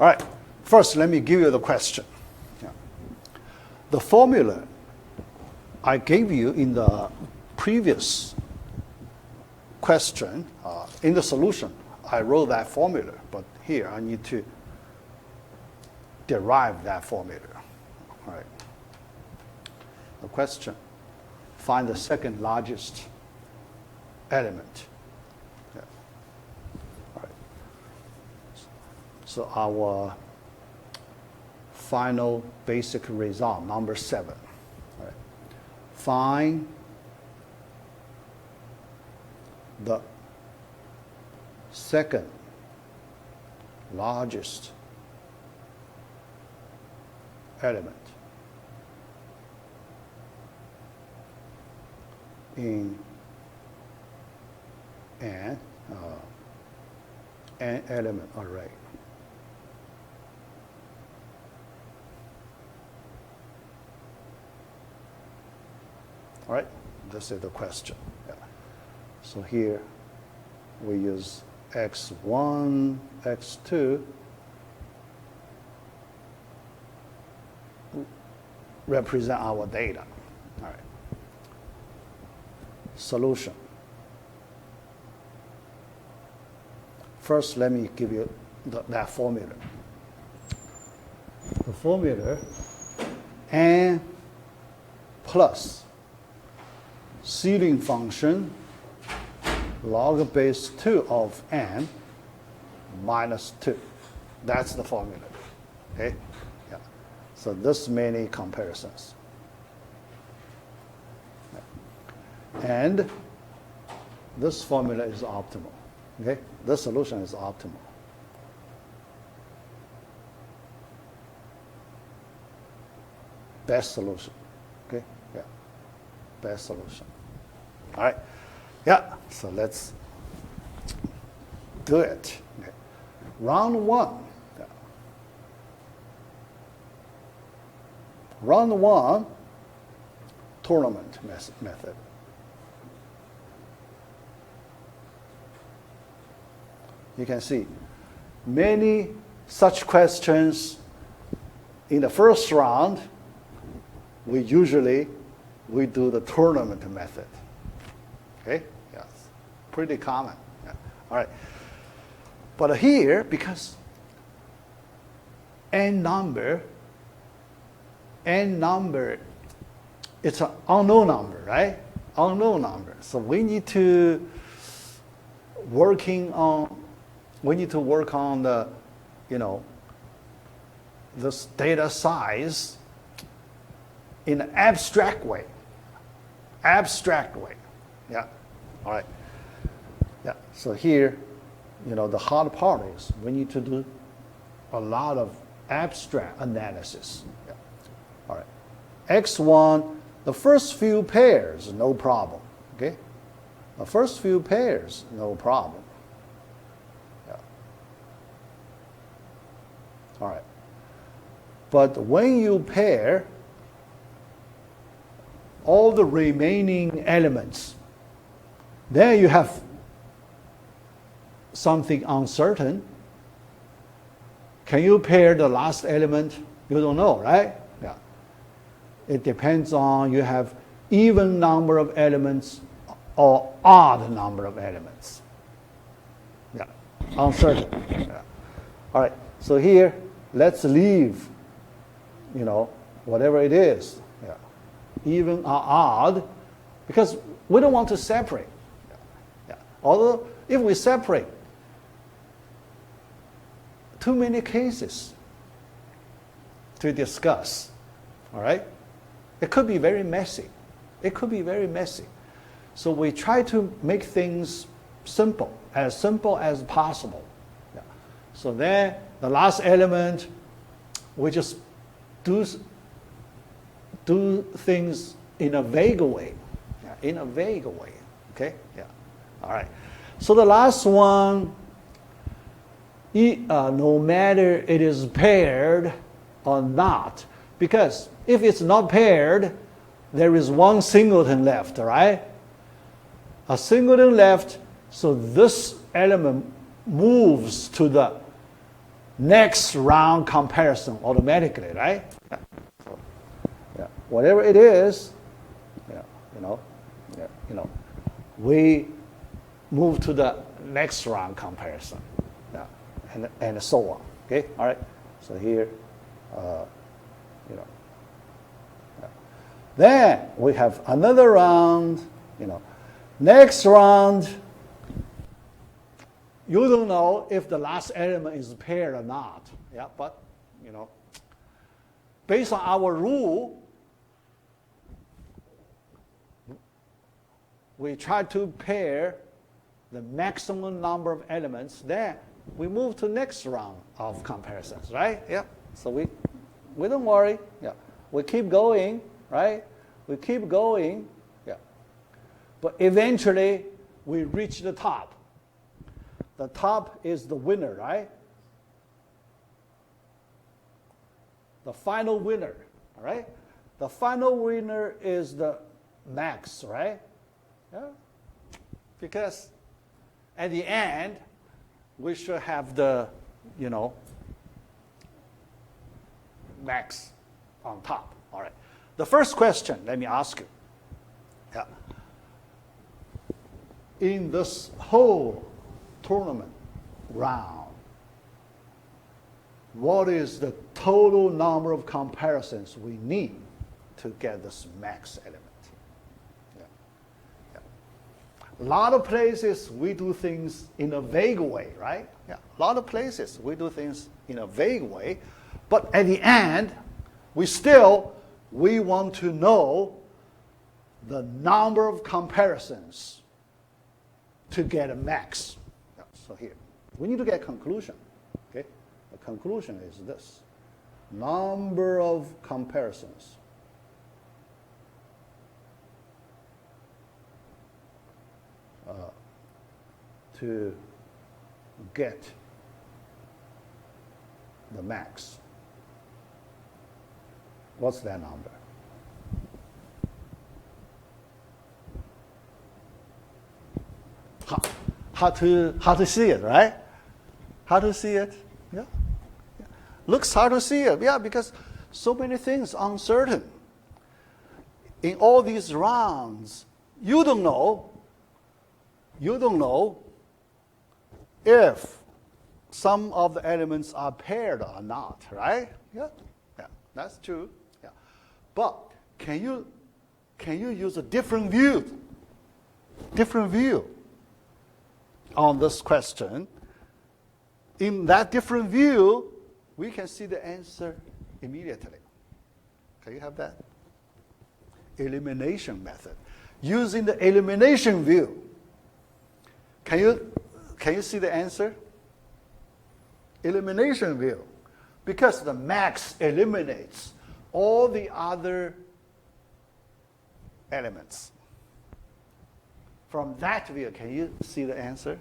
All right, first let me give you the question. Yeah. The formula I gave you in the previous question, in the solution, I wrote that formula, but here I need to derive that formula. All right. The question, find the second largest element. Yeah. All right. So our final basic result, number 7. All right. Find the second largest element in an element array. All right, this is the question. Yeah. So here we use x1, x2 represent our data. All right. Solution. First, let me give you that formula. The formula n plus ceiling function log base 2 of n minus 2. That's the formula. Okay? Yeah. So this many comparisons. And this formula is optimal. Okay? This solution is optimal. Best solution. Okay? Yeah. Best solution. All right. Yeah. So let's do it. Okay. Round 1. Yeah. Round 1 tournament method. You can see many such questions in the first round. We do the tournament method. Okay? Yes. Pretty common. Yeah. All right. But here, because n number, it's an unknown number, right? Unknown number. So we need to work on the, this data size in an abstract way. Abstract way. Yeah. All right. Yeah. So here, the hard part is we need to do a lot of abstract analysis. Yeah. All right. X1, the first few pairs, no problem. Okay? The first few pairs, no problem. Yeah. All right. But when you pair all the remaining elements, then you have something uncertain. Can you pair the last element? You don't know, right? Yeah. It depends on you have even number of elements or odd number of elements. Yeah. Uncertain. Yeah. All right. So here, let's leave, whatever it is. Yeah. Even or odd, because we don't want to separate. Yeah. Although if we separate, too many cases to discuss. All right? It could be very messy. So we try to make things simple as possible. Yeah. So then the last element, we just do things in a vague way. Yeah, in a vague way. Okay? Yeah. All right. So the last one, no matter it is paired or not, because if it's not paired, there is one singleton left, right? A singleton left, so this element moves to the next round comparison automatically, right? Yeah. So, yeah. Whatever it is, yeah, we move to the next round comparison, yeah, and so on. Okay, all right. So here, yeah. Then we have another round. Next round. You don't know if the last element is paired or not. Yeah, but based on our rule, we try to pair the maximum number of elements. Then we move to next round of comparisons, right? Yeah. So we don't worry. Yeah. We keep going, right? We keep going. Yeah. But eventually we reach the top. The top is the winner, right? The final winner, all right? The final winner is the max, right? Yeah. Because at the end, we should have the, max on top, all right? The first question, let me ask you. Yeah. In this whole tournament round, what is the total number of comparisons we need to get this max element? Yeah. Yeah. A lot of places we do things in a vague way, right? Yeah. A lot of places we do things in a vague way, but at the end, we want to know the number of comparisons to get a max. So here, we need to get a conclusion. Okay, the conclusion is this: number of comparisons to get the max. What's that number? How to see it, right? How to see it? Yeah. Yeah. Looks hard to see it, yeah, because so many things uncertain. In all these rounds, you don't know if some of the elements are paired or not, right? Yeah. Yeah. That's true. Yeah. But can you use a different view on this question? In that different view, we can see the answer immediately. Can you have that? Elimination method. Using the elimination view, can you see the answer? Elimination view. Because the max eliminates all the other elements. From that view, can you see the answer?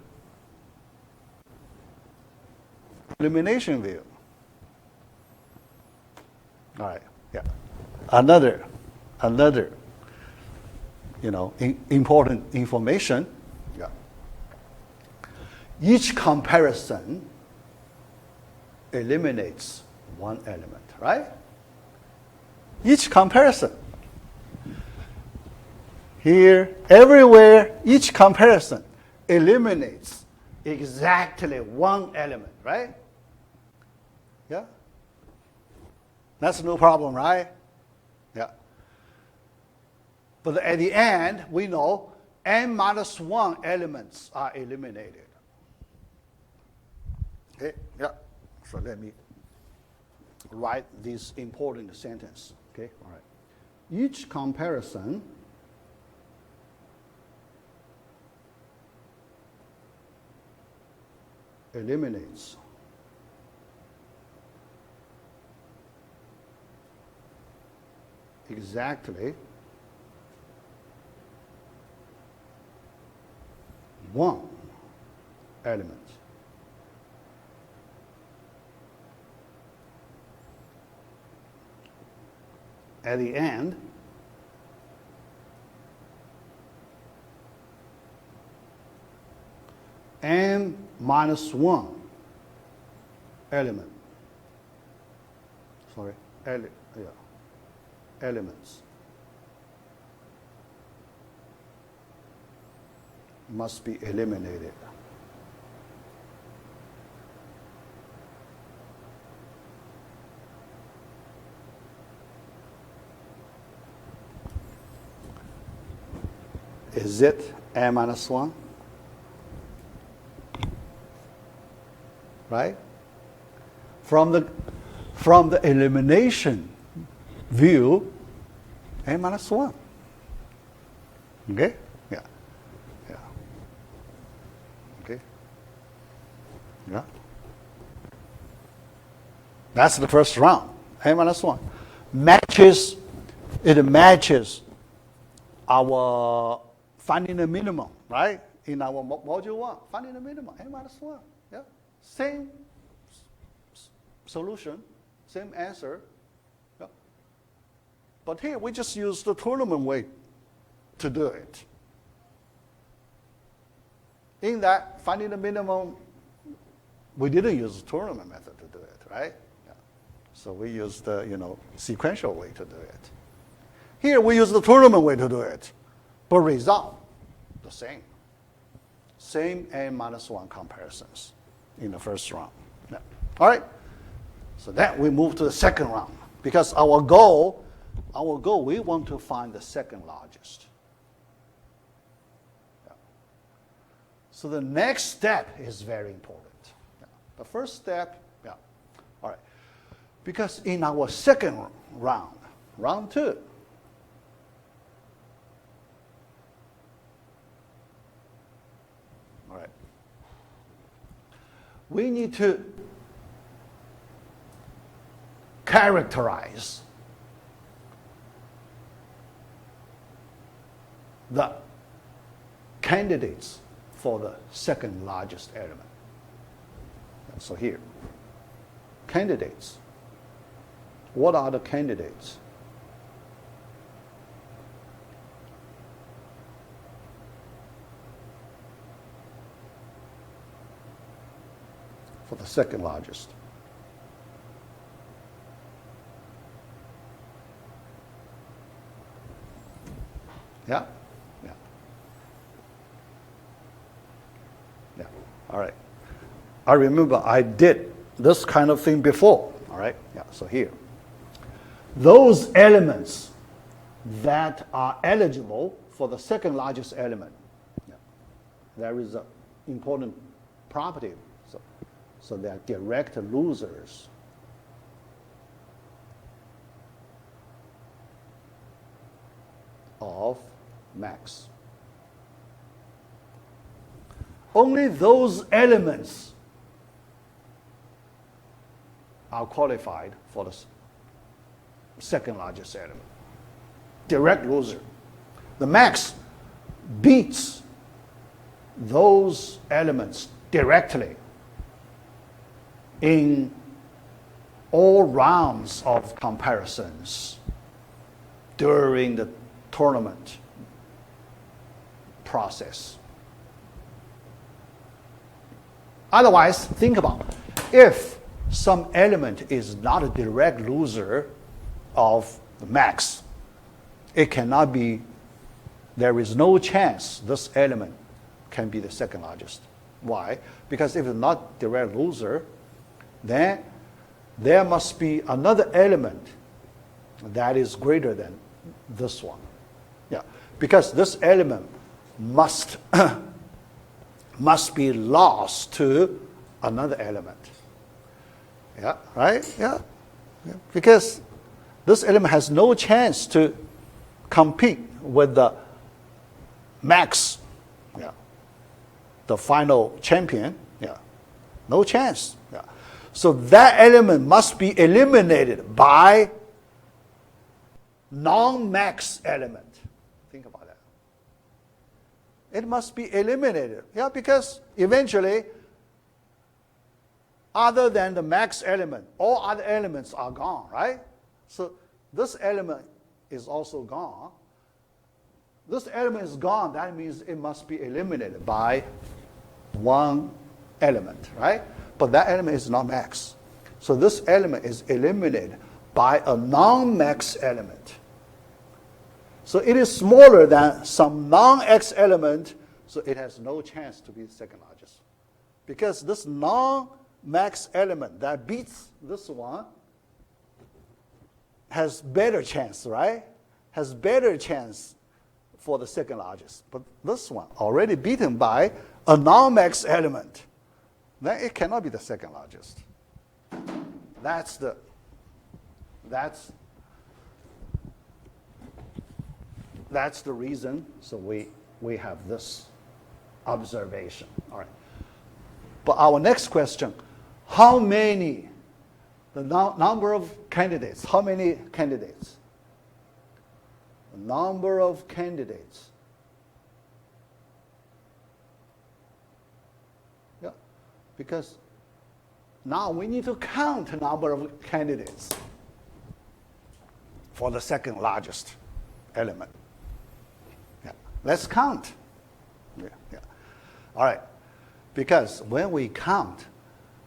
Elimination view. All right, yeah. Another, important information. Yeah. Each comparison eliminates one element, right? Each comparison. Here, everywhere, each comparison eliminates exactly one element, right? Yeah? That's no problem, right? Yeah. But at the end, we know n-1 elements are eliminated. Okay, yeah. So let me write this important sentence. Okay, all right. Each comparison eliminates exactly one element. At the end, n-1 element. Sorry, elements must be eliminated. Is it n minus 1? Right? From the elimination view, n minus 1. Okay? Yeah. Yeah. Okay? Yeah. That's the first round. n minus 1. It matches our finding the minimum, right? In our module 1, finding the minimum, n minus 1. Yeah. Same solution, same answer. Yeah. But here we just use the tournament way to do it. In that, finding the minimum, we didn't use the tournament method to do it, right? Yeah. So we used the sequential way to do it. Here we use the tournament way to do it, but result the same. Same n minus 1 comparisons in the first round. Yeah. All right. So then we move to the second round because our goal, we want to find the second largest. Yeah. So the next step is very important. Yeah. The first step, yeah. All right. Because in our second round, round 2, all right, we need to characterize the candidates for the second largest element. So here, candidates. What are the candidates? For the second largest. Yeah? Yeah. Yeah. All right. I remember I did this kind of thing before. All right? Yeah. So here. Those elements that are eligible for the second largest element. Yeah. There is an important property. So they are direct losers. Of max. Only those elements are qualified for the second largest element. Direct loser. The max beats those elements directly in all rounds of comparisons during the tournament process. Otherwise, think about if some element is not a direct loser of the max, it cannot be, there is no chance this element can be the second largest. Why? Because if it's not direct loser, then there must be another element that is greater than this one. Yeah, because this element must be lost to another element. Yeah, right? Yeah. Yeah. Because this element has no chance to compete with the max, yeah, the final champion. Yeah, no chance. Yeah. So that element must be eliminated by non-max element. Think about that. It must be eliminated. Yeah, because eventually, other than the max element, all other elements are gone, right? So this element is also gone. This element is gone, that means it must be eliminated by one element, right? But that element is not max. So this element is eliminated by a non-max element. So it is smaller than some non-X element, so it has no chance to be the second largest. Because this non-max element that beats this one has better chance, right? Has better chance for the second largest. But this one already beaten by a non-max element, then it cannot be the second largest. That's the reason. So we have this observation. All right. But our next question, how many, the number of candidates, how many candidates? The number of candidates. Yeah, because now we need to count the number of candidates for the second largest element. Yeah. Let's count. Yeah. All right. Because when we count,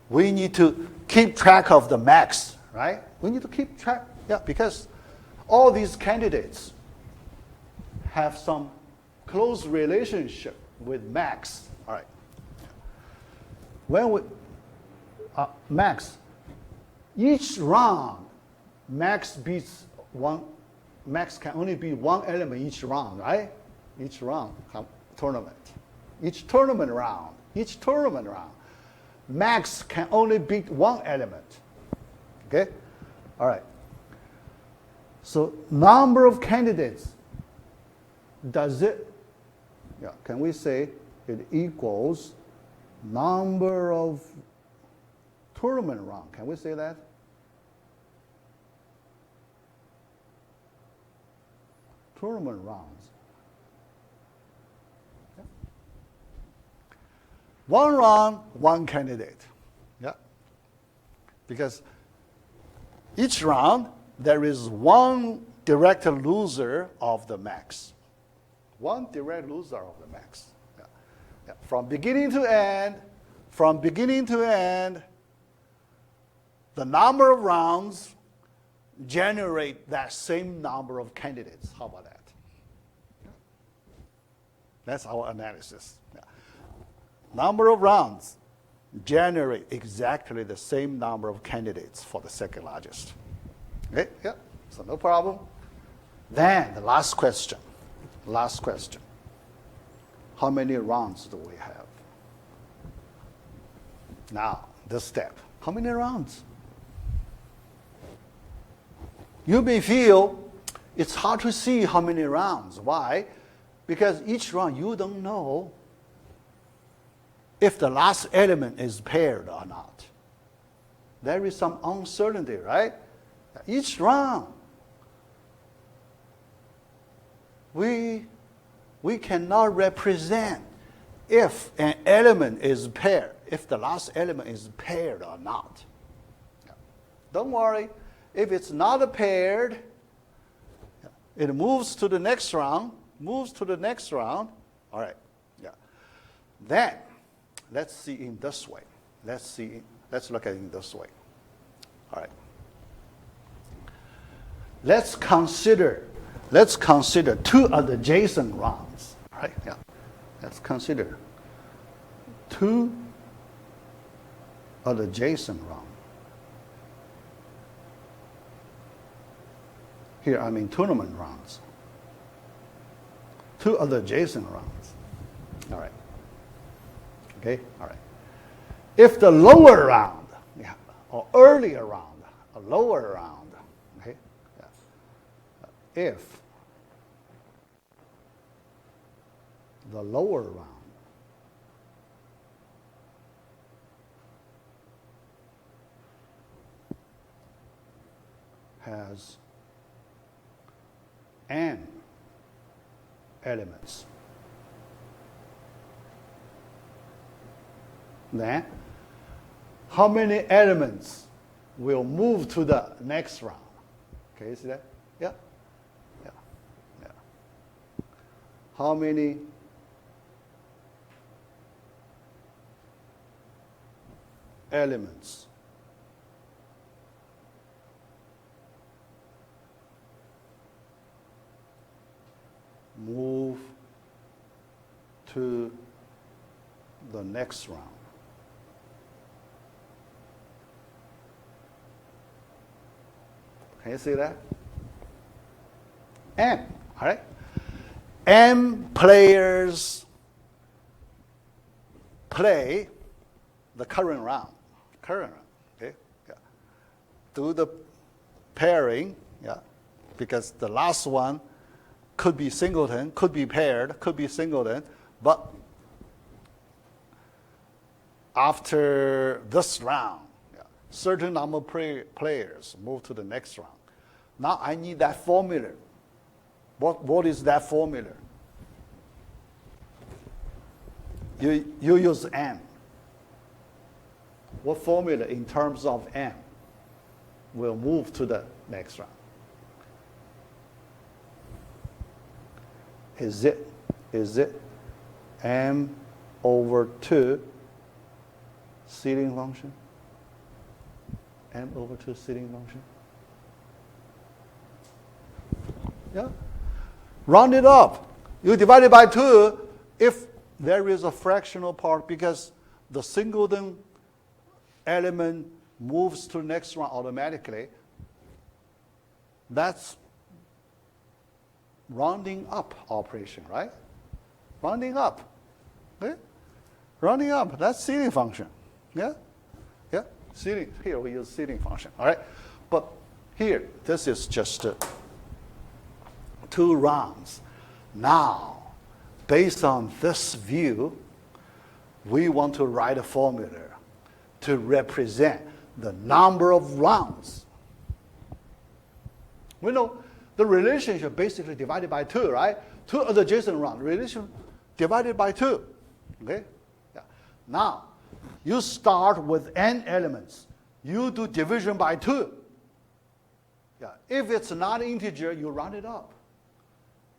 we need to keep track of the max, right? We need to keep track. Yeah, because all these candidates have some close relationship with max. All right. When we max, each round, max beats one. Max can only beat one element each round, right? Each round tournament. Each tournament round, max can only beat one element. Okay? All right. So number of candidates, does it, can we say it equals number of tournament round? Can we say that? Tournament rounds. Okay. One round, one candidate. Yeah. Because each round, there is one direct loser of the max. One direct loser of the max. Yeah. Yeah. From beginning to end, the number of rounds generate that same number of candidates. How about that? Yeah. That's our analysis. Yeah. Number of rounds generate exactly the same number of candidates for the second largest. Okay? Yeah. So no problem. Then the last question. How many rounds do we have? Now, this step. How many rounds? You may feel it's hard to see how many rounds. Why? Because each round you don't know if the last element is paired or not. There is some uncertainty, right? Each round, we cannot represent if an element is paired, if the last element is paired or not. Don't worry. If it's not paired, it moves to the next round, All right. Yeah. Then, let's see in this way. Let's look at it in this way. All right. Let's consider two adjacent rounds. All right. Yeah. Let's consider two adjacent rounds. Here I mean tournament rounds. Two other adjacent rounds. All right. Okay? All right. If the lower round, or earlier round, a lower round, okay? If the lower round has n elements, then how many elements will move to the next round? Okay, you see that? Yeah? Yeah. Yeah. How many elements to the next round. Can you see that? N, all right? M players play the current round, okay? Yeah. Do the pairing, yeah, because the last one could be singleton, could be paired, could be singleton, but after this round, yeah, certain number of players move to the next round. Now I need that formula. What is that formula? You use N. What formula in terms of N will move to the next round? Is it M over 2 seeding function? M over 2 seeding function? Yeah. Round it up. You divide it by 2 if there is a fractional part, because the singleton element moves to the next round automatically. That's rounding up operation, right? Rounding up. Okay? Rounding up, that's seeding function. Yeah? Yeah? Seeding. Here we use seeding function. All right? But here, this is just 2 rounds. Now, based on this view, we want to write a formula to represent the number of rounds. We know the relationship basically divided by 2, right? 2 adjacent rounds. Relation divided by 2. Okay? Yeah. Now, you start with n elements. You do division by 2. Yeah. If it's not integer, you round it up.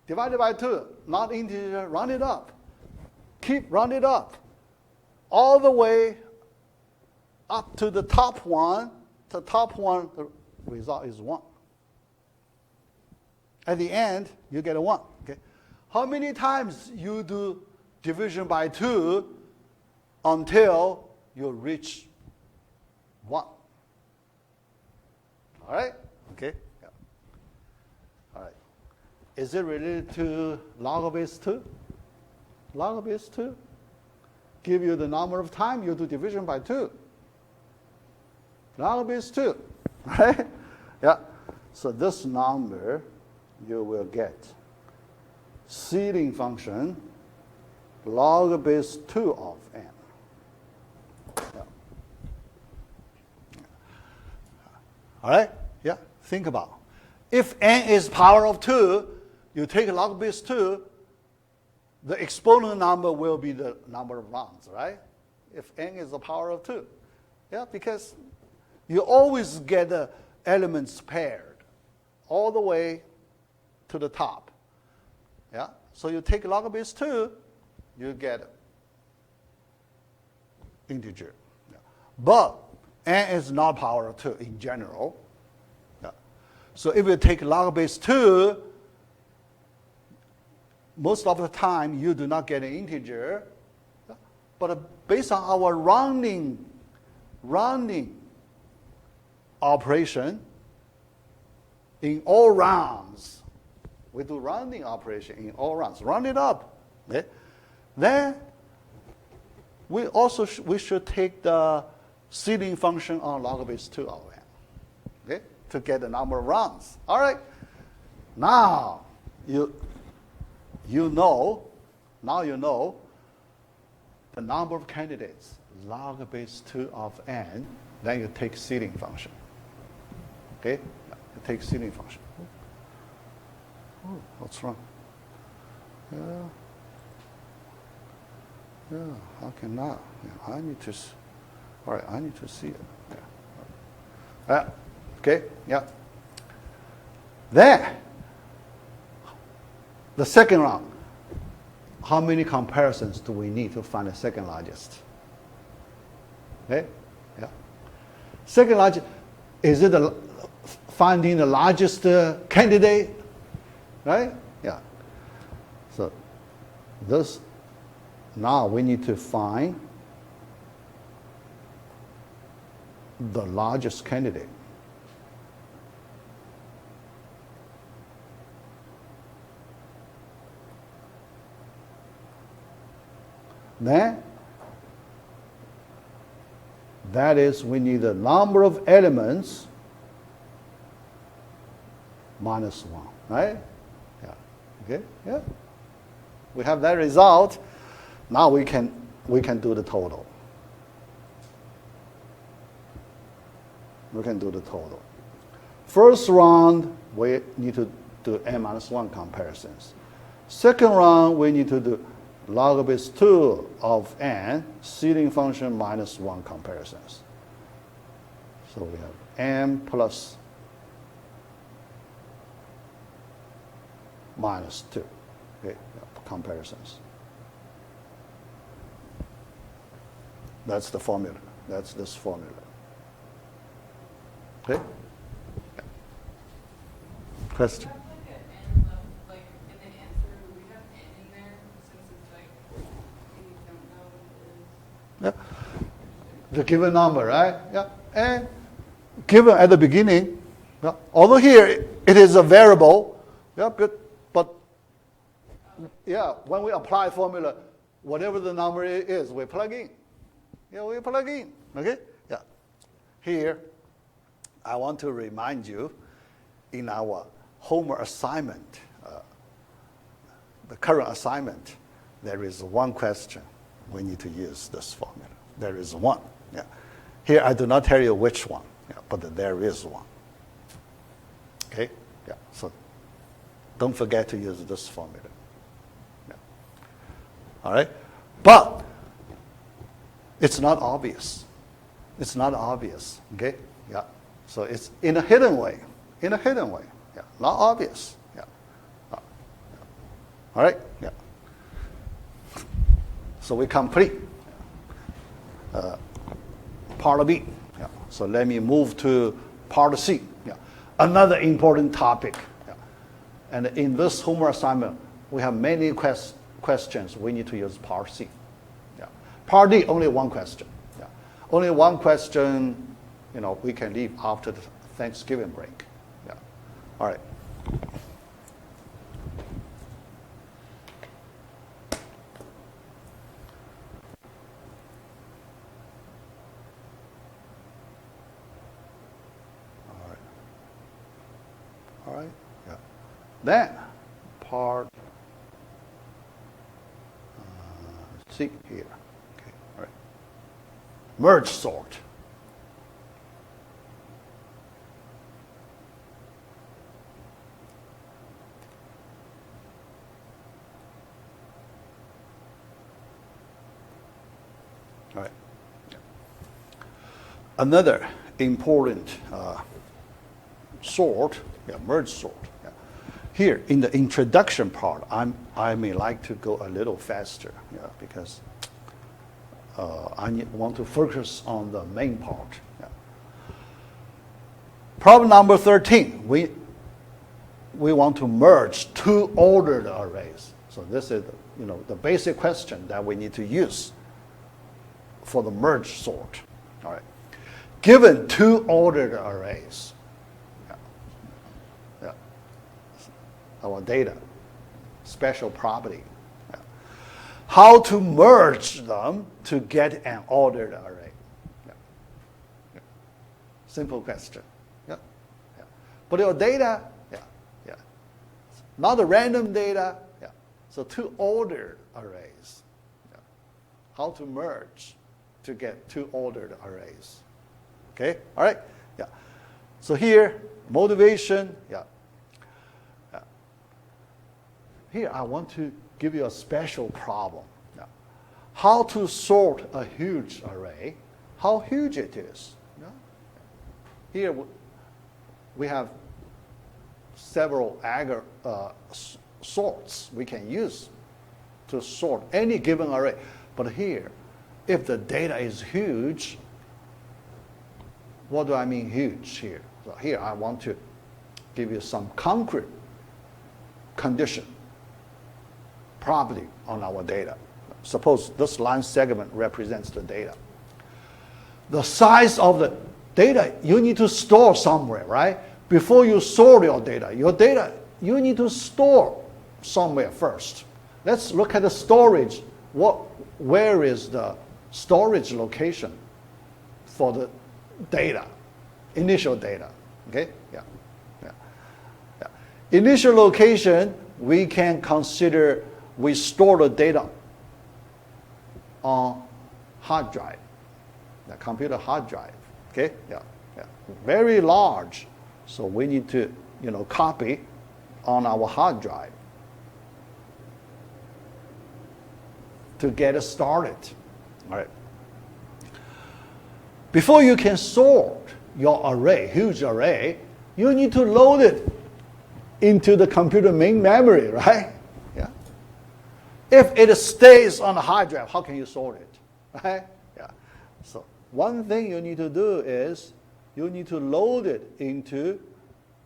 Divided by 2, not integer, round it up. Keep round it up. All the way up to the top one. The top one, the result is 1. At the end, you get a 1. Okay? How many times you do division by 2 until you reach 1? All right? Okay? Yeah. All right. Is it related to log of base 2? Log of base 2 give you the number of time you do division by 2. Log of base 2, right? Yeah. So this number you will get seeding function log of base 2 of n. Yeah. All right? Yeah. Think about. If n is power of 2, you take log of base 2, the exponent number will be the number of rounds, right? If n is the power of 2. Yeah, because you always get the elements paired all the way to the top. Yeah, so you take log of base 2, you get integer. Yeah. But n is not power of 2 in general. Yeah. So if you take log of base 2, most of the time you do not get an integer. Yeah. But based on our rounding operation, in all rounds, we do rounding operation in all rounds. Round it up. Okay? Then we should take the seeding function on log of base 2 of n. Okay? To get the number of rounds. All right. Now you know the number of candidates, log of base 2 of n, then you take seeding function. Okay? You take seeding function. Oh, what's wrong? Yeah, how can not? Yeah, I need to, all right, I need to see it. Yeah. Okay, yeah. Then, the second round, how many comparisons do we need to find the second largest? Okay, yeah. Second largest, is it finding the largest candidate? Right? Yeah. So this now we need to find the largest candidate. Then, that is, we need the number of elements minus 1, right? Yeah. Okay. Yeah. We have that result. Now we can do the total. We can do the total. First round, we need to do n-1 comparisons. Second round, we need to do log of base 2 of n, seeding function minus 1 comparisons. So we have n plus minus 2, okay, comparisons. That's the formula. That's this formula. Okay? Yeah. Question? Yeah. The given number, right? Yeah. And given at the beginning, yeah. Although here it is a variable, yeah, but yeah, when we apply formula, whatever the number is, we plug in. Yeah, we plug in. Okay? Yeah. Here, I want to remind you, in our homework assignment, the current assignment, there is one question. We need to use this formula. There is one. Yeah. Here, I do not tell you which one, yeah, but there is one. Okay? Yeah. So don't forget to use this formula. Yeah. All right? But it's not obvious. It's not obvious. Okay? Yeah. So it's in a hidden way. In a hidden way. Yeah. Not obvious. Yeah. All right? Yeah. So we complete part B. Yeah. So let me move to part C. Yeah. Another important topic. Yeah. And in this homework assignment, we have many questions. We need to use part C. Yeah. Part D, only one question. Yeah. Only one question, we can leave after the Thanksgiving break. Yeah. All right. All right, yeah. Then, part C here. Okay, all right. Merge sort. All right. Yeah. Another important sort. Yeah, merge sort. Yeah. Here, in the introduction part, I may like to go a little faster, yeah, because I want to focus on the main part. Yeah. Problem number 13, we want to merge two ordered arrays. So this is the basic question that we need to use for the merge sort. All right. Given two ordered arrays, our data, special property. Yeah. How to merge them to get an ordered array? Yeah. Yeah. Simple question. Yeah. Yeah. But your data, yeah. Not the random data. Yeah. So two ordered arrays. Yeah. How to merge to get two ordered arrays? Okay. All right. Yeah. So here, motivation. Yeah. Here, I want to give you a special problem. Now, how to sort a huge array, how huge it is. Here, we have several sorts we can use to sort any given array. But here, if the data is huge, what do I mean huge here? So here, I want to give you some concrete condition, property on our data. Suppose this line segment represents the data. The size of the data you need to store somewhere, right? Before you store your data you need to store somewhere first. Let's look at the storage. Where is the storage location for the data, initial data? Okay, yeah. Initial location, we can consider we store the data on hard drive, the computer hard drive. Okay, yeah. Very large, so we need to copy on our hard drive to get it started. All right. Before you can sort your array, huge array, you need to load it into the computer main memory, right? Yeah. If it stays on the hard drive, how can you sort it, right? Yeah. So one thing you need to do is you need to load it into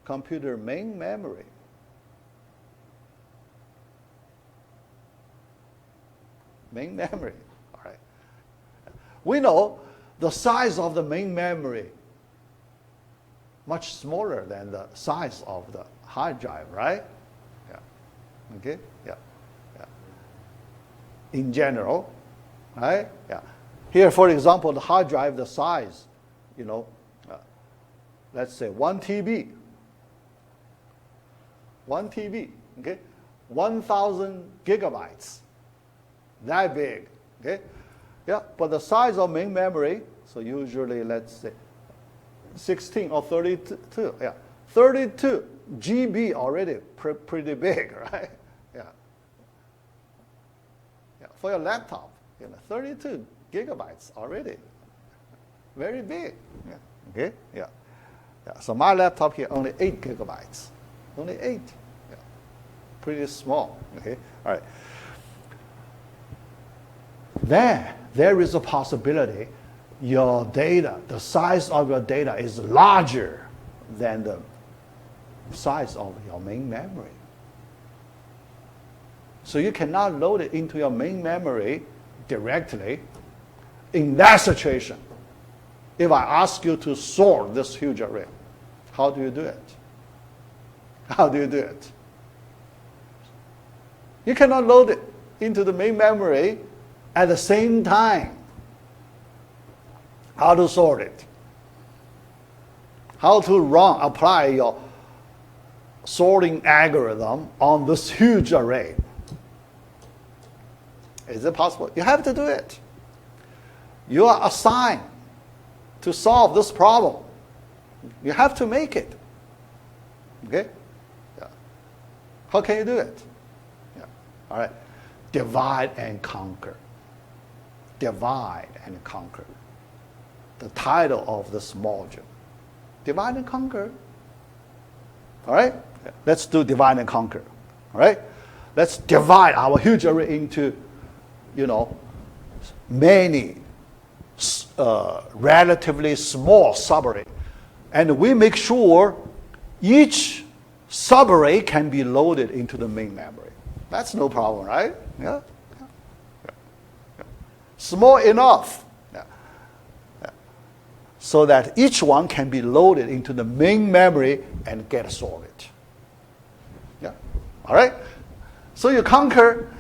computer main memory. Main memory, all right. We know the size of the main memory much smaller than the size of the hard drive, right? Yeah. Okay. Yeah. In general, right? Yeah. Here, for example, the hard drive, the size, let's say 1 TB. 1 TB. Okay. 1,000 gigabytes. That big. Okay. Yeah. But the size of main memory, so usually let's say 16 or 32. Yeah. 32 GB already pretty big, right? Yeah. For your laptop, 32 gigabytes already very big. Yeah. Okay. Yeah. So my laptop here only 8 gigabytes. Only 8. Yeah. Pretty small. Okay. All right. There is a possibility your data, the size of your data is larger than the size of your main memory. So you cannot load it into your main memory directly. In that situation, if I ask you to sort this huge array, how do you do it? How do you do it? You cannot load it into the main memory at the same time. How to sort it? How to apply your sorting algorithm on this huge array? Is it possible? You have to do it. You are assigned to solve this problem. You have to make it. Okay? Yeah. How can you do it? Yeah. All right. Divide and conquer. Divide and conquer. The title of this module. Divide and conquer. All right? Let's do divide and conquer. All right? Let's divide our huge array into, many relatively small subarray. And we make sure each subarray can be loaded into the main memory. That's no problem, right? Yeah. Small enough so that each one can be loaded into the main memory and get sorted. Yeah. All right? So you conquer,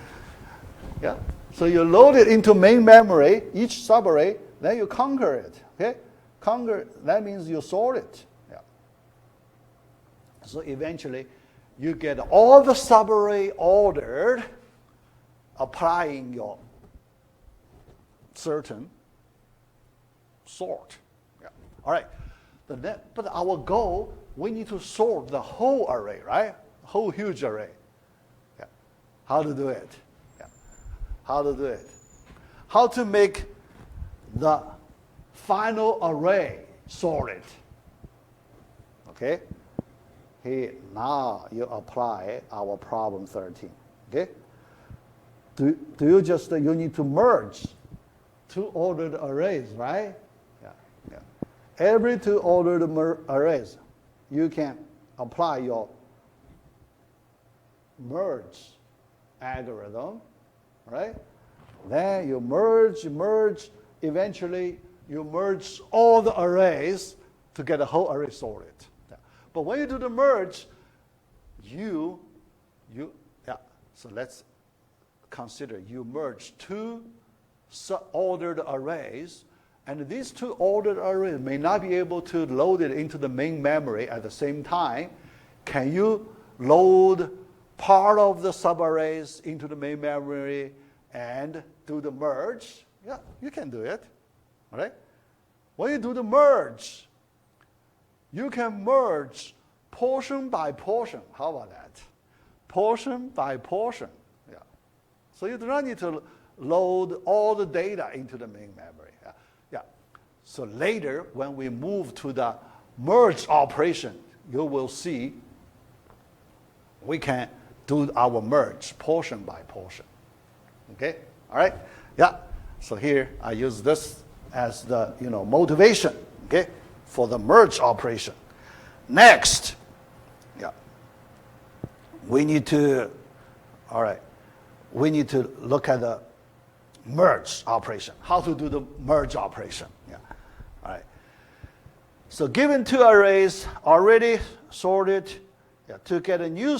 yeah. So you load it into main memory, each subarray, then you conquer it. Okay? Conquer, that means you sort it. Yeah. So eventually you get all the subarray ordered, applying your certain sort. Yeah. All right. But our goal, we need to sort the whole array, right? Whole huge array. Yeah. How to do it? Yeah. How to do it? How to make the final array sorted? Okay. Here now you apply our problem 13. Okay. You need to merge two ordered arrays, right? Yeah. Every two ordered arrays, you can apply your merge algorithm, right? Then you merge, eventually you merge all the arrays to get the whole array sorted. But when you do the merge, so let's consider you merge two ordered arrays, and these two ordered arrays may not be able to load it into the main memory at the same time. Can you load part of the subarrays into the main memory and do the merge? Yeah, you can do it. All right? When you do the merge, you can merge portion by portion. How about that? Portion by portion. Yeah. So you do not need to load all the data into the main memory. Yeah. So later, when we move to the merge operation, you will see we can do our merge portion by portion. Okay? All right? Yeah. So here I use this as the motivation, okay, for the merge operation. Next, we need to look at the merge operation. How to do the merge operation? Yeah. All right. So given two arrays already sorted, to get a new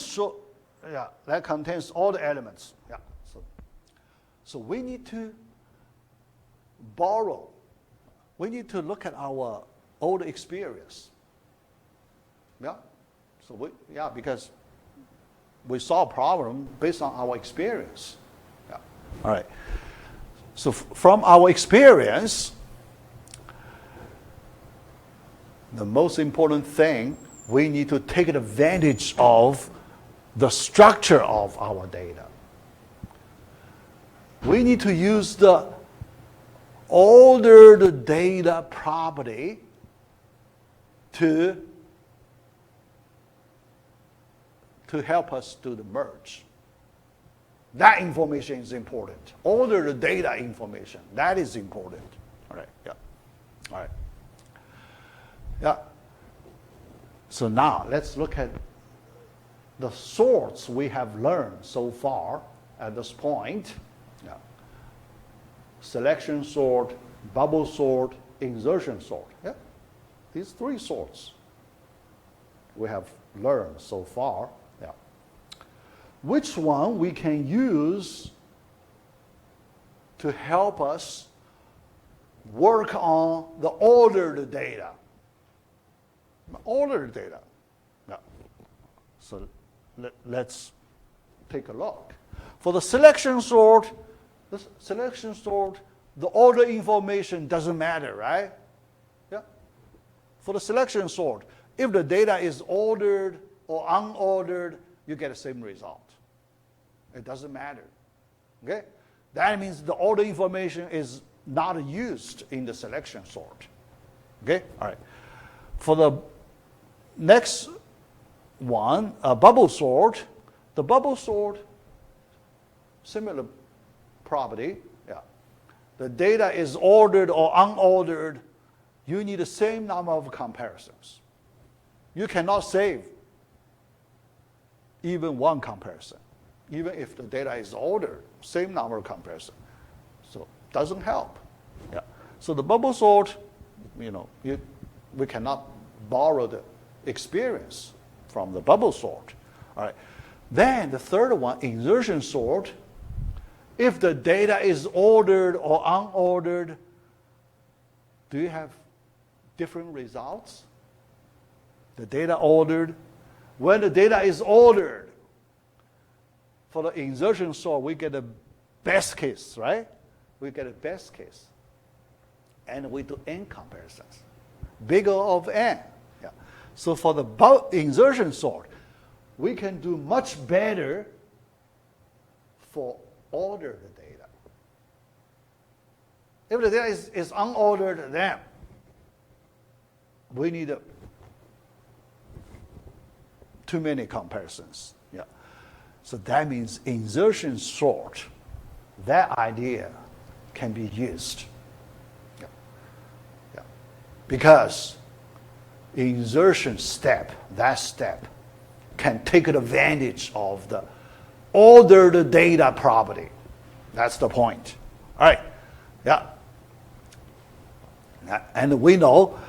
that contains all the elements. Yeah. So we need to borrow. We need to look at our old experience. Yeah. So because we solve problem based on our experience. Yeah. All right. So from our experience, the most important thing, we need to take advantage of the structure of our data. We need to use the ordered data property to help us do the merge. That information is important. Ordered data information, that is important. All right, yeah. All right. Yeah. So now let's look at the sorts we have learned so far at this point. Yeah. Selection sort, bubble sort, insertion sort. Yeah. These three sorts we have learned so far. Yeah. Which one we can use to help us work on the ordered data? Ordered data. Yeah. So let's take a look. For the selection sort, the order information doesn't matter, right? Yeah. For the selection sort, if the data is ordered or unordered, you get the same result. It doesn't matter. Okay? That means the order information is not used in the selection sort. Okay? All right. For the next one, a bubble sort, the bubble sort, similar property. Yeah. The data is ordered or unordered, you need the same number of comparisons. You cannot save even one comparison, even if the data is ordered, same number of comparisons. So it doesn't help. Yeah. So the bubble sort, we cannot borrow the experience from the bubble sort. All right. Then the third one, insertion sort. If the data is ordered or unordered, do you have different results? The data ordered. When the data is ordered, for the insertion sort, we get the best case, right? We get a best case. And we do n comparisons. Bigger of n. Yeah. So for the insertion sort, we can do much better for ordered data. If the data is unordered, then we need too many comparisons. Yeah. So that means insertion sort, that idea can be used. Yeah. Yeah. Because insertion step, that step, can take advantage of the ordered data property. That's the point. All right. Yeah. And we know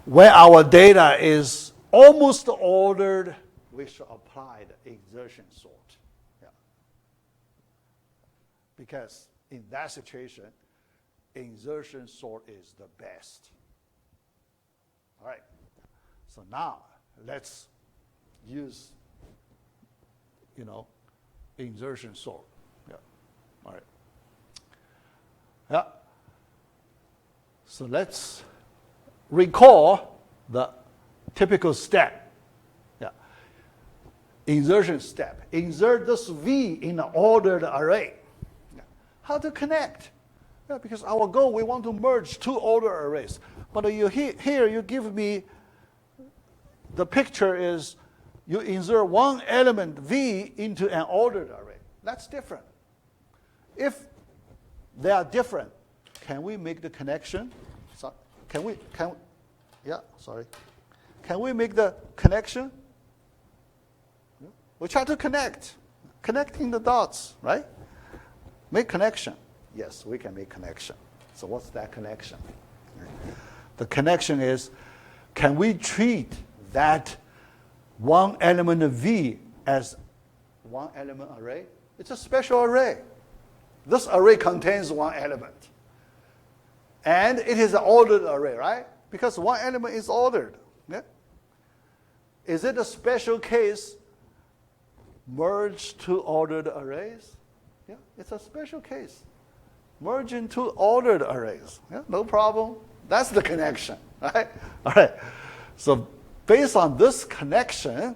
when our data is almost ordered, we should apply the insertion sort. Yeah. Because in that situation, insertion sort is the best. All right. So now let's use, insertion sort. Yeah. All right. Yeah. So let's recall the typical step. Yeah. Insertion step. Insert this V in an ordered array. Yeah. How to connect? Yeah, because our goal, we want to merge two ordered arrays. But here you give me, the picture is you insert one element V into an ordered array. That's different. If they are different, can we make the connection? So can we make the connection? We try to connecting the dots, right? Make connection. Yes, we can make connection. So what's that connection? The connection is, can we treat that one element of V as one element array? It's a special array. This array contains one element. And it is an ordered array, right? Because one element is ordered. Yeah? Is it a special case, merge two ordered arrays? Yeah, it's a special case. Merge into ordered arrays. Yeah, no problem. That's the connection, right? All right. So based on this connection,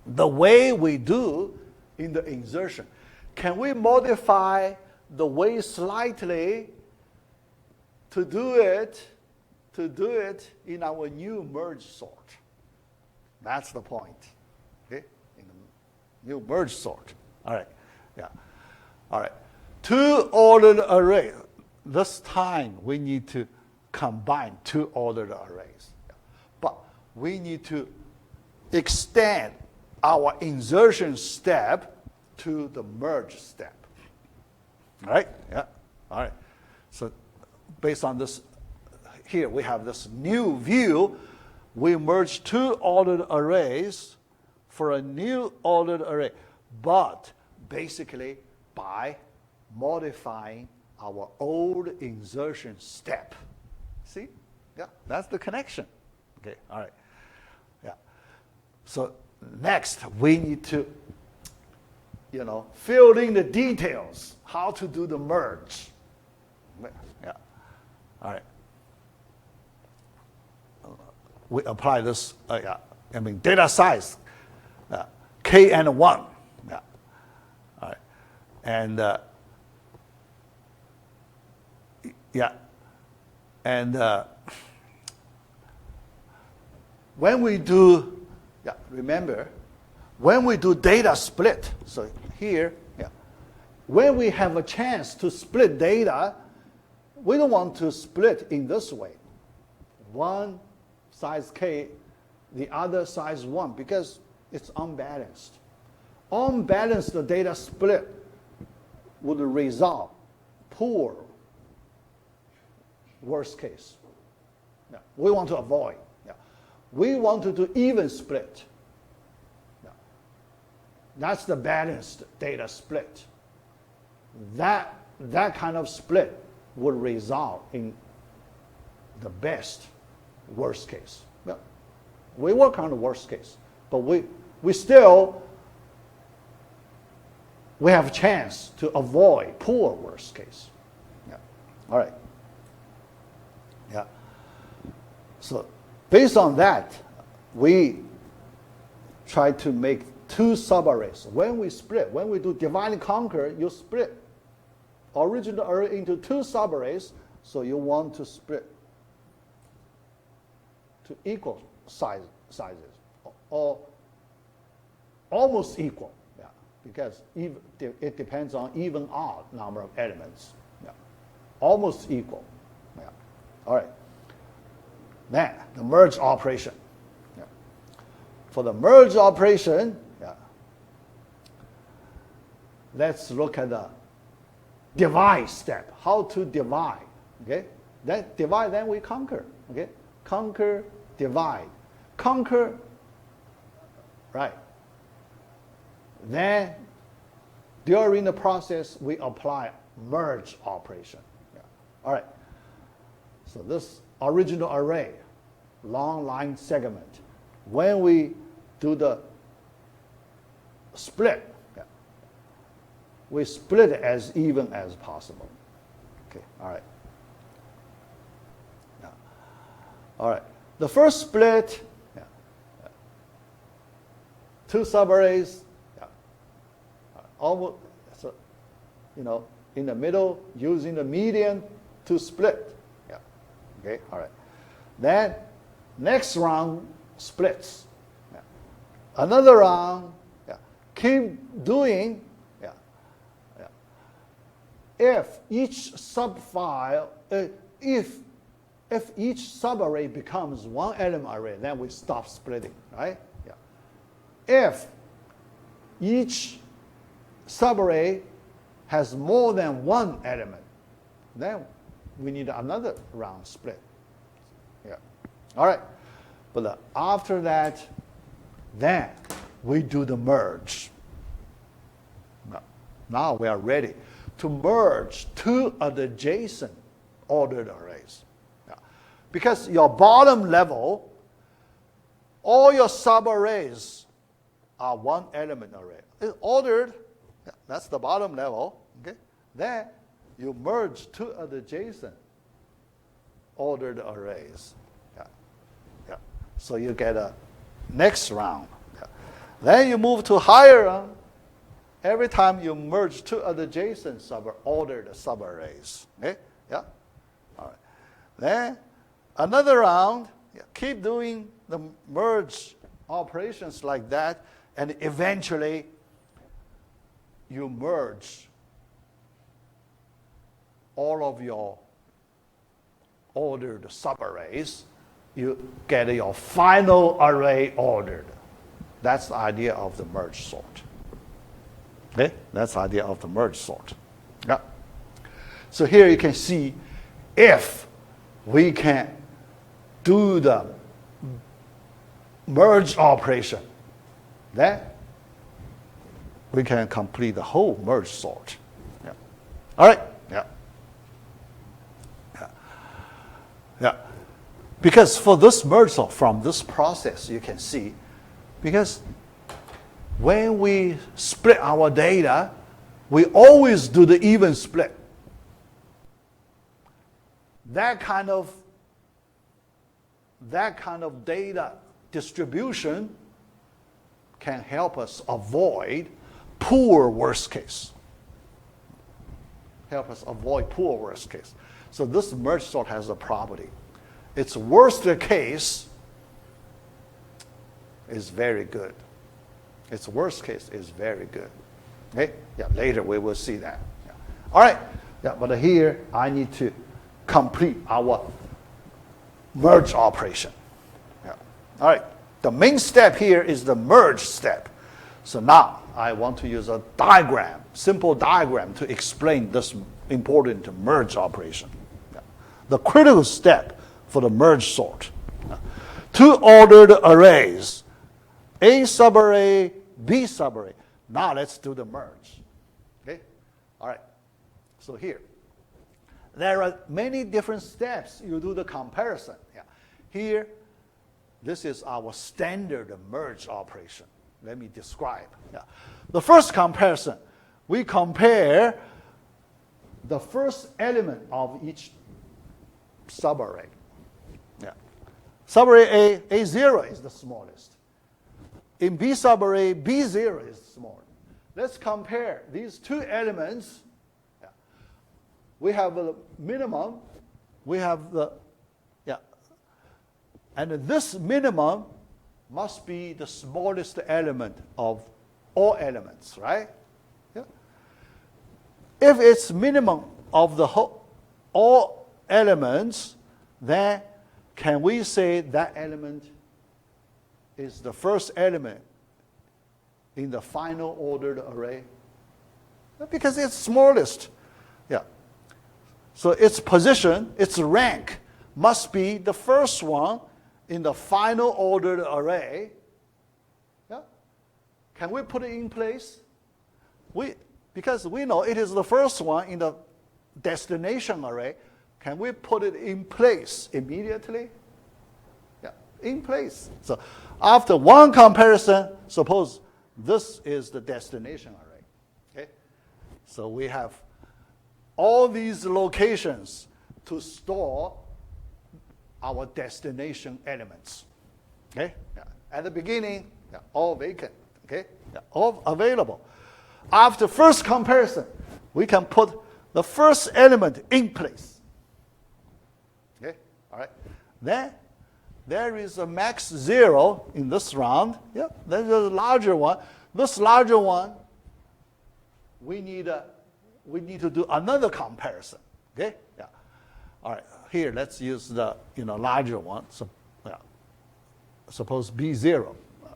the way we do in the insertion, can we modify the way slightly to do it in our new merge sort? That's the point. Okay? In the new merge sort. All right. Yeah. All right. Two ordered array. This time we need to combine two ordered arrays. But we need to extend our insertion step to the merge step. All right? Yeah. All right. So based on this, here we have this new view. We merge two ordered arrays for a new ordered array, but basically by modifying our old insertion step. See? Yeah, that's the connection. Okay, all right. Yeah. So next, we need to, fill in the details, how to do the merge. Yeah. All right. We apply this, data size, k and 1. Yeah. All right. And, when we do, remember, when we do data split, so here, when we have a chance to split data, we don't want to split in this way. One size k, the other size 1, because it's unbalanced. Unbalanced data split would result poor, worst case. Yeah. We want to avoid. Yeah. We want to do even split. Yeah. That's the balanced data split. That kind of split would result in the best worst case. Yeah. We work on the worst case, but we have a chance to avoid poor worst case. Yeah. All right. Yeah. So based on that, we try to make two subarrays. When we split, when we do divide and conquer, you split original array into two subarrays, so you want to split to equal sizes, or almost equal, because it depends on even odd number of elements. Yeah. Almost equal. Yeah. All right. Then the merge operation. Yeah. For the merge operation, let's look at the divide step, how to divide, okay? Then divide, then we conquer, okay? Conquer, divide, conquer, right? Then during the process, we apply merge operation. Yeah. All right, so this original array, long line segment, when we do the split, yeah, we split it as even as possible. Okay, all right. Yeah. All right, the first split, yeah, yeah. 2 subarrays, yeah. Almost, so, you know, in the middle, using the median to split. Yeah. Okay, all right. Then next round splits. Yeah. Another round, yeah. Keep doing, yeah. Yeah. If each subfile, if each subarray becomes one element array, then we stop splitting, right? Yeah. If each subarray has more than one element, then we need another round split. Yeah. All right. But after that, then we do the merge. Now we are ready to merge 2 adjacent ordered arrays. Yeah. Because your bottom level, all your subarrays are one element array. It's ordered. Yeah, that's the bottom level. Okay. Then you merge 2 adjacent ordered arrays. Yeah. Yeah. So you get a next round. Yeah. Then you move to higher round. Every time you merge 2 adjacent ordered subarrays. Okay. Yeah. All right. Then another round. Yeah. Keep doing the merge operations like that, and eventually you merge all of your ordered subarrays. You get your final array ordered. That's the idea of the merge sort. Okay? That's the idea of the merge sort. Yeah. So here you can see if we can do the merge operation, then we can complete the whole merge sort. Yeah. All right? Yeah. Yeah. Yeah. Because for this merge sort, from this process, you can see, because when we split our data, we always do the even split. That kind of data distribution can help us avoid poor worst case. Help us avoid poor worst case. So this merge sort has a property. Its worst case is very good. Its worst case is very good. Okay? Yeah, later we will see that. Yeah. All right. Yeah, but here I need to complete our merge operation. Yeah. All right. The main step here is the merge step. So now I want to use a diagram, simple diagram, to explain this important merge operation. Yeah. The critical step for the merge sort. 2 ordered arrays, A subarray, B subarray. Now let's do the merge. Okay? All right. So here, there are many different steps you do the comparison. Yeah. Here, this is our standard merge operation. Let me describe. Yeah. The first comparison, we compare the first element of each subarray. Yeah. Subarray A0 is the smallest. In B subarray, B0 is smaller. Let's compare these 2 elements. Yeah. We have a minimum. We have the, yeah. And this minimum must be the smallest element of all elements, right? Yeah. If it's minimum of the whole, all elements, then can we say that element is the first element in the final ordered array? Because it's smallest. Yeah. So its position, its rank, must be the first one in the final ordered array. Yeah? Can we put it in place? Because we know it is the first one in the destination array, can we put it in place immediately? Yeah, in place. So after one comparison, suppose this is the destination array. Okay? So we have all these locations to store our destination elements. Okay? Yeah. At the beginning, yeah, all vacant. Okay? Yeah, all available. After first comparison, we can put the first element in place. Okay? All right. Then there is a max 0 in this round. Yeah. There's a larger one. This larger one, we need to do another comparison. Okay? Yeah. All right. Here, let's use the larger one. So, yeah. Suppose B0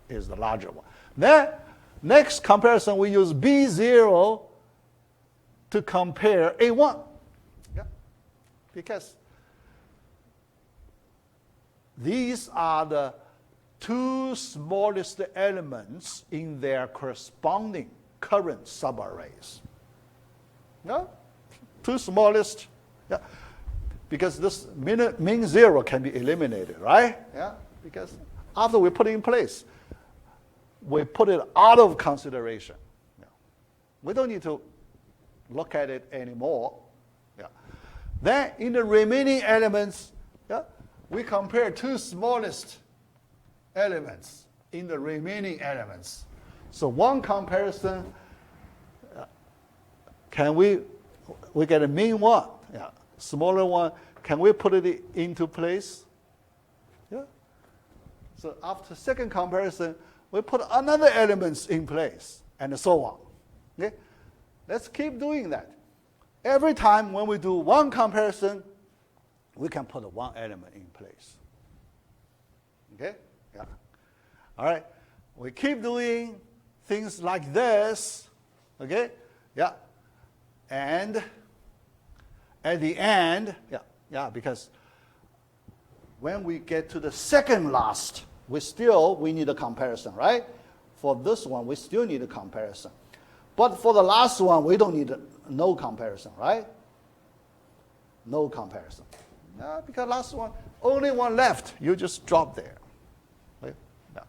is the larger one. Then next comparison, we use B0 to compare A1. Yeah. Because these are the two smallest elements in their corresponding current subarrays. Yeah? Two smallest. Yeah. Because this min 0 can be eliminated, right? Yeah. Because after we put it in place, we put it out of consideration. Yeah. We don't need to look at it anymore. Yeah. Then in the remaining elements, yeah, we compare two smallest elements in the remaining elements. So one comparison, can we get a min 1, yeah, smaller one, can we put it into place? Yeah. So after second comparison, we put another elements in place, and so on. Okay? Let's keep doing that. Every time when we do one comparison, we can put one element in place. Okay? Yeah. All right. We keep doing things like this. Okay? Yeah. And at the end, because when we get to the second last, we need a comparison, right? For this one, we still need a comparison. But for the last one, we don't need no comparison, right? No comparison. Because last one, only one left. You just drop there. Right? Yeah.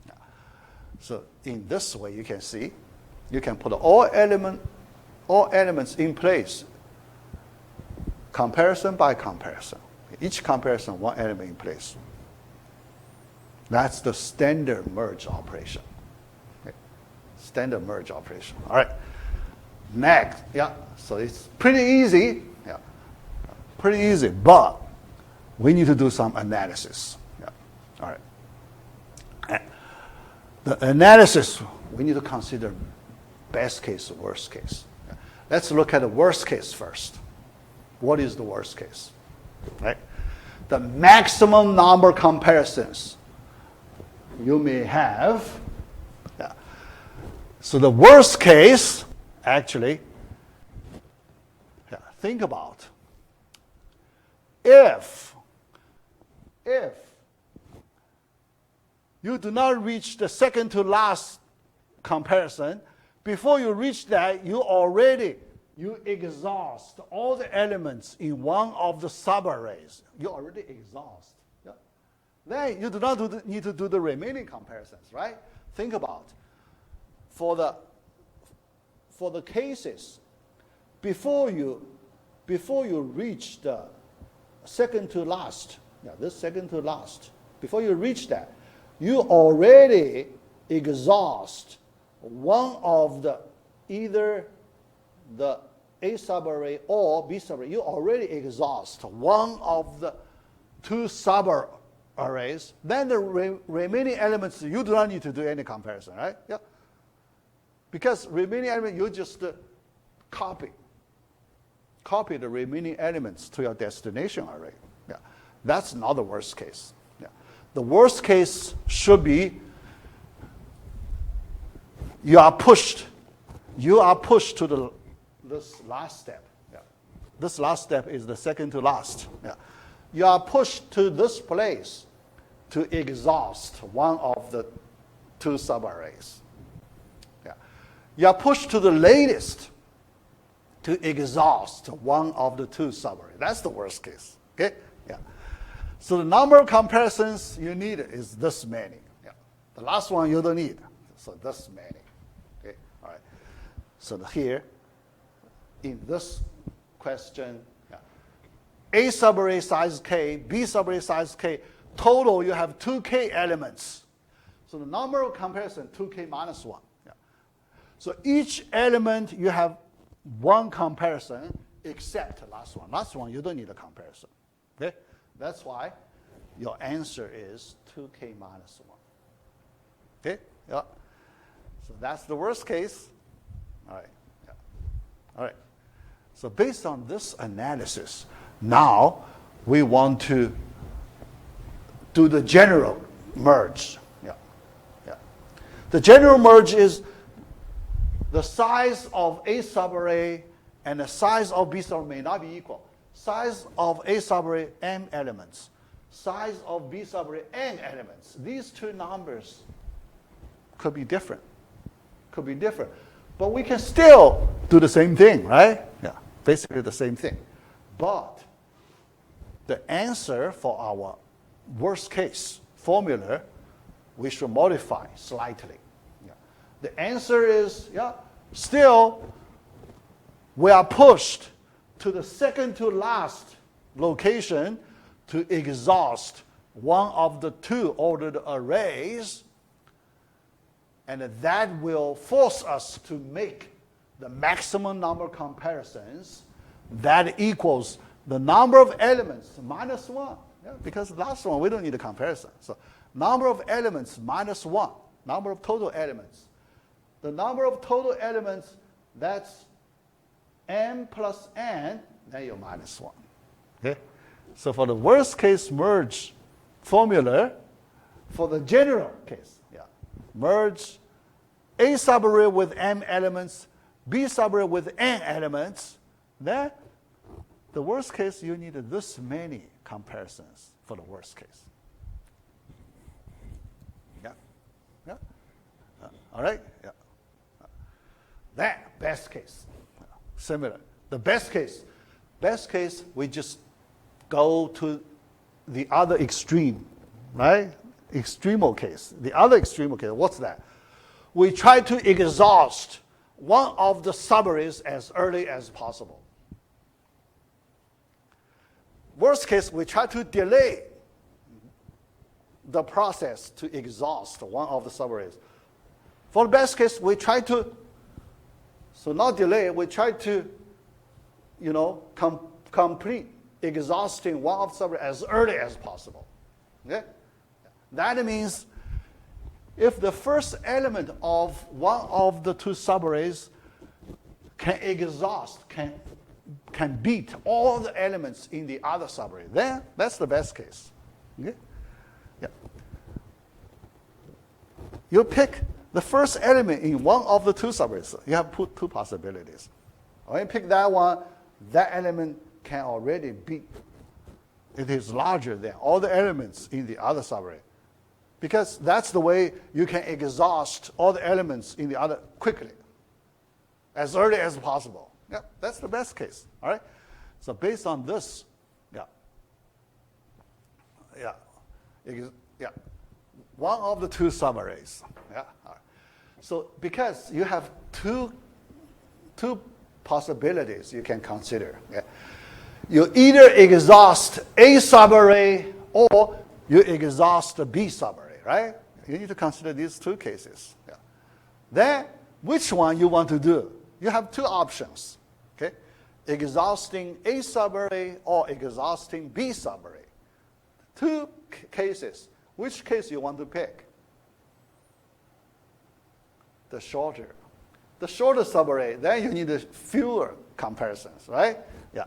Yeah. So in this way, you can see, you can put all elements in place, comparison by comparison. Each comparison, one element in place. That's the standard merge operation. Okay. Standard merge operation. All right. Next, yeah. So it's pretty easy. Yeah. Pretty easy, but we need to do some analysis. Yeah. All right. And the analysis, we need to consider best case, worst case. Yeah. Let's look at the worst case first. What is the worst case? Right? The maximum number of comparisons you may have. Yeah. So the worst case, actually, think about if you do not reach the second to last comparison, before you reach that, you exhaust all the elements in one of the subarrays. You already exhaust. Yeah. Then you do not need to do the remaining comparisons, right? Think about for the cases before you reach the second to last. Yeah, this second to last. Before you reach that, you already exhaust one of either the A subarray or B subarray. You already exhaust one of the two subarrays. Then the remaining elements, you do not need to do any comparison, right? Yeah. Because remaining element, you just copy the remaining elements to your destination array. Yeah. That's not the worst case. Yeah. The worst case should be you are pushed to this last step. Yeah. This last step is the second to last. Yeah. You are pushed to this place to exhaust one of the two subarrays. Yeah. You are pushed to the latest to exhaust one of the two subarrays. That's the worst case. Okay? Yeah. So the number of comparisons you need is this many. Yeah. The last one you don't need. So this many. Okay? All right. So here, in this question, yeah, A subarray size K, B subarray size K, total you have 2K elements. So the number of comparison, 2K minus 1. Yeah. So each element you have one comparison except the last one. Last one, you don't need a comparison. Okay? That's why your answer is 2K minus 1. Okay? Yeah. So that's the worst case. All right. Yeah. All right. So based on this analysis, now we want to do the general merge. Yeah. Yeah. The general merge is the size of A subarray and the size of B subarray may not be equal. Size of A subarray, M elements. Size of B subarray, N elements. These two numbers could be different. Could be different. But we can still do the same thing, right? Yeah, basically the same thing. But the answer for our worst case formula, we should modify slightly. Yeah. The answer is, yeah, still we are pushed to the second to last location to exhaust one of the two ordered arrays, and that will force us to make the maximum number of comparisons that equals the number of elements minus 1. Yeah, because the last one, we don't need a comparison. So number of elements minus 1, number of total elements. The number of total elements, that's m plus n, then you're minus 1. Okay? So for the worst case merge formula, for the general case, yeah, merge A subarray with m elements, B subarray with n elements, then the worst case, you need this many comparisons for the worst case. Yeah? Yeah? All right? Yeah. Then, best case. Similar. The best case, we just go to the other extreme, right? Extremo case. The other extremo case, what's that? We try to exhaust one of the subarrays as early as possible. Worst case, we try to delay the process to exhaust one of the subarrays. For the best case, we try to, so not delay, we try to, complete exhausting one of the subarrays as early as possible. Okay? That means if the first element of one of the two subarrays can exhaust, can beat all the elements in the other subarray, then that's the best case. Okay? Yeah. You pick the first element in one of the two subarrays. You have two possibilities. When you pick that one, that element can already beat. It is larger than all the elements in the other subarray. Because that's the way you can exhaust all the elements in the other quickly, as early as possible. Yeah, that's the best case. All right. So based on this, one of the two subarrays. Yeah. All right. So because you have two possibilities you can consider. Yeah. You either exhaust A subarray or you exhaust the B subarray, right? You need to consider these two cases. Yeah. Then which one you want to do? You have two options. Okay? Exhausting A subarray or exhausting B subarray. Two cases. Which case you want to pick? The shorter. The shorter subarray, then you need fewer comparisons, right? Yeah.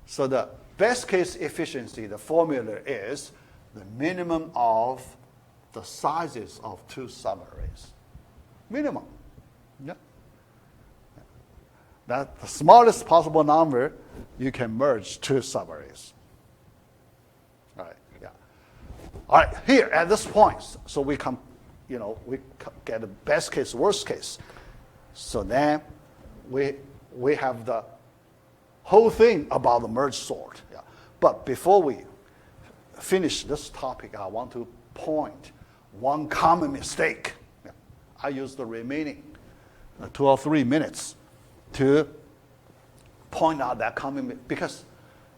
So the best case efficiency, the formula is the minimum of the sizes of two subarrays. Minimum. Yeah. That the smallest possible number, you can merge two subarrays. All right, yeah. All right, here at this point, so we get the best case, worst case. So then we have the whole thing about the merge sort. Yeah. But before we finish this topic, I want to point one common mistake. Yeah. I use the remaining 2 or 3 minutes to point out that common, because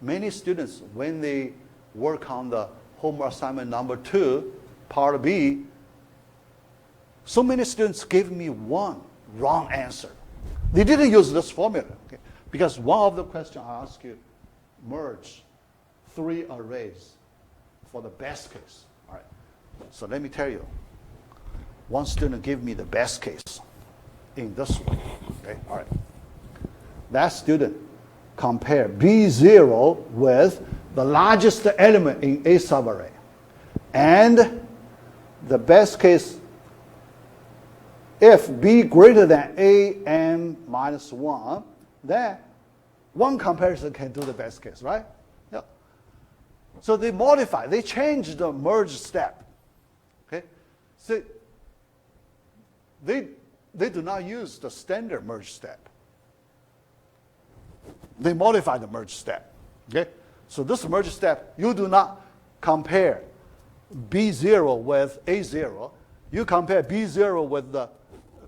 many students, when they work on the homework assignment number 2, part B, so many students gave me one wrong answer. They didn't use this formula, okay? Because one of the questions I ask you, merge 3 arrays for the best case. All right. So let me tell you, one student gave me the best case in this way. Okay. All right. That student compared B0 with the largest element in A subarray, and the best case, if B greater than AN minus 1, then one comparison can do the best case, right? Yeah. So they modify, they change the merge step. Okay? So they do not use the standard merge step. They modify the merge step. Okay? So this merge step, you do not compare B0 with A0. You compare B0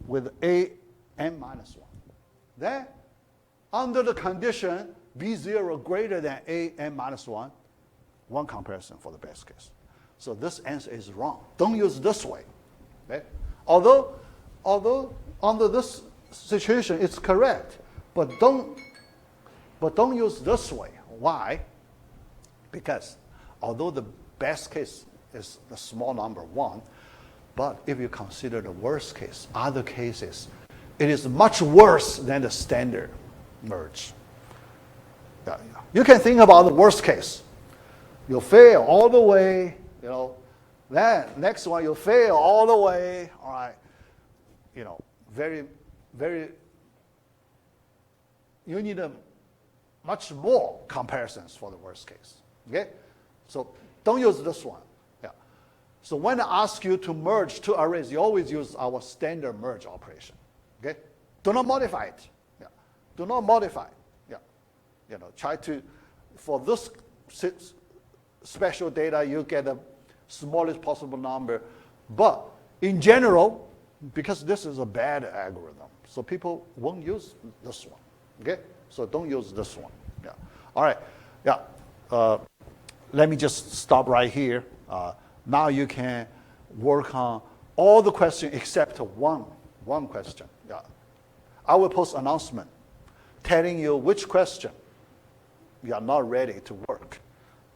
with AN minus 1. Then, under the condition B0 greater than AN minus 1, one comparison for the best case. So this answer is wrong. Don't use this way. Okay? Although under this situation it's correct, but don't use this way. Why? Because although the best case is the small number 1, but if you consider the worst case, other cases, it is much worse than the standard merge. You can think about the worst case. You'll fail all the way, then next one you'll fail all the way, all right. Very, very, you need much more comparisons for the worst case, okay? So don't use this one. So when I ask you to merge 2 arrays, you always use our standard merge operation. Okay? Do not modify it. Yeah. Do not modify. Yeah. Try to, for this special data, you get the smallest possible number. But in general, because this is a bad algorithm, so people won't use this one. Okay? So don't use this one. Yeah. All right. Yeah. Let me just stop right here. Now you can work on all the questions except one question. Yeah. I will post announcement telling you which question you are not ready to work.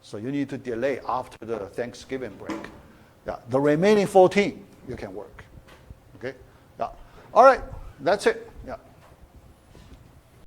So you need to delay after the Thanksgiving break. Yeah. The remaining 14 you can work. Okay? Yeah. All right. That's it.